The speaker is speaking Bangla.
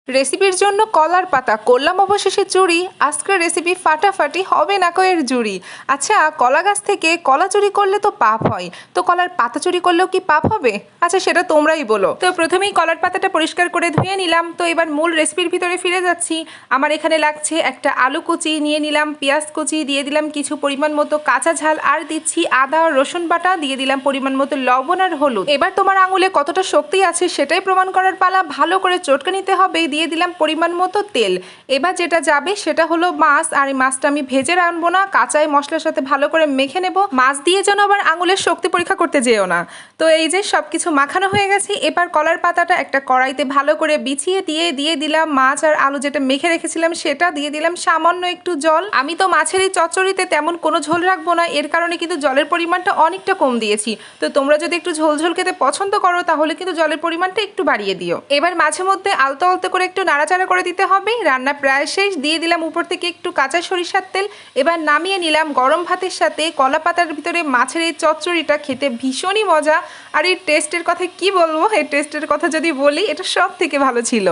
রেসিপির জন্য কলার পাতা করলাম অবশেষে চুরি। আজকের রেসিপি ফাটাফাটি হবে না কয়ের জুড়ি। আচ্ছা, কলা গাছ থেকে কলা চুরি করলে তো পাপ হয়, তো কলার পাতা চুরি করলেও কি পাপ হবে? আচ্ছা, সেটা তোমরাই বলো। তো প্রথমেই কলার পাতাটা পরিষ্কার করে ধুয়ে নিলাম। তো এবার মূল রেসিপির ভিতরে ফিরে যাচ্ছি। আমার এখানে লাগছে একটা আলু কুচি, নিয়ে নিলাম পেঁয়াজ কুচি, দিয়ে দিলাম কিছু পরিমাণ মতো কাঁচা ঝাল, আর দিচ্ছি আদা রসুন বাটা, দিয়ে দিলাম পরিমাণ মতো লবণ আর হলুদ। এবার তোমার আঙুলে কতটা শক্তি আছে সেটাই প্রমাণ করার পালা। ভালো করে চটকে নিতে হবে। দিয়ে দিলাম পরিমাণ মতো তেল। এবার যেটা যাবে সেটা হলো মাছ, আর এই মাছটা আমি ভেজে রাখবো না, কাঁচাই মশলার সাথে ভালো করে মেখে নেব। মাছ দিয়ে যেন আবার আঙুলের শক্তি পরীক্ষা করতে যেও না। তো এই যে সবকিছু মাখানো হয়ে গেছে, এবার কলার পাতাটা একটা কড়াইতে ভালো করে বিছিয়ে দিয়ে দিলাম মাছ আর আলু যেটা মেখে রেখেছিলাম সেটা, দিয়ে দিলাম সামান্য একটু জল। আমি তো মাছের এই চচ্চড়িতে তেমন কোনো ঝোল রাখবো না, এর কারণে কিন্তু জলের পরিমাণটা অনেকটা কম দিয়েছি। তো তোমরা যদি একটু ঝোল ঝোল খেতে পছন্দ করো তাহলে কিন্তু জলের পরিমাণটা একটু বাড়িয়ে দিও। এবার মাঝে মধ্যে আলতো আলতো করে একটু নাড়াচাড়া করে দিতে হবে। রান্না প্রায় শেষ। দিয়ে দিলাম উপর থেকে একটু কাঁচা সরিষার তেল। এবার নামিয়ে নিলাম। গরম ভাতের সাথে কলা পাতার ভিতরে মাছের এই চচ্চড়িটা খেতে ভীষণই মজা। আর এই টেস্টের কথা কি বলবো, এই টেস্টের কথা যদি বলি, এটা সব থেকে ভালো ছিল।